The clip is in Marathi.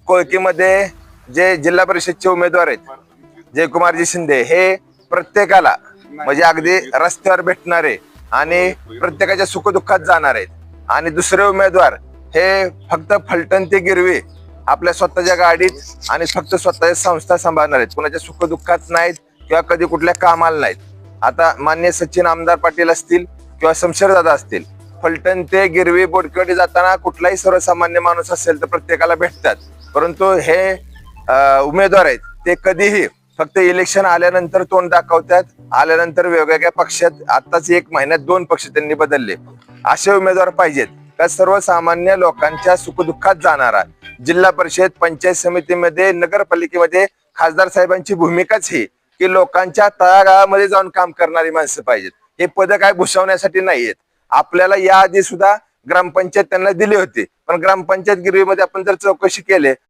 कोळकीमध्ये जे जिल्हा परिषदचे उमेदवार आहेत जयकुमारजी शिंदे, हे प्रत्येकाला म्हणजे अगदी रस्त्यावर भेटणारे आणि प्रत्येकाच्या सुखदुःखात जाणार आहेत. आणि दुसरे उमेदवार हे फक्त फलटण ते गिरवी आपल्या स्वतःच्या गाडीत आणि फक्त स्वतःच्या संस्था सांभाळणार आहेत, कुणाच्या सुखदुःखात नाहीत किंवा कधी कुठल्या कामाला नाहीत. आता मान्य सचिन आमदार पाटील असतील किंवा शमशेरदादा असतील, फलटण ते गिरवी बोडकेवाडी जाताना कुठलाही सर्वसामान्य माणूस असेल तर प्रत्येकाला भेटतात. परंतु हे उमेदवार आहेत ते कधीही फक्त इलेक्शन आल्यानंतर तोंड दाखवतात, आल्यानंतर वेगवेगळ्या पक्षात, आताच 1 महिन्यात 2 पक्ष त्यांनी बदलले. असे उमेदवार पाहिजेत का सर्वसामान्य लोकांच्या सुखदुःखात जाणारा. जिल्हा परिषद, पंचायत समितीमध्ये, नगरपालिकेमध्ये खासदार साहेबांची भूमिकाच ही की लोकांच्या तळागाळामध्ये जाऊन काम करणारी माणसं पाहिजेत. हे पद काय भूषवण्यासाठी नाहीयेत. आपल्याला याआधी सुद्धा ग्रामपंचायत त्यांना दिली होती, पण ग्रामपंचायत गिरवीमध्ये आपण जर चौकशी केली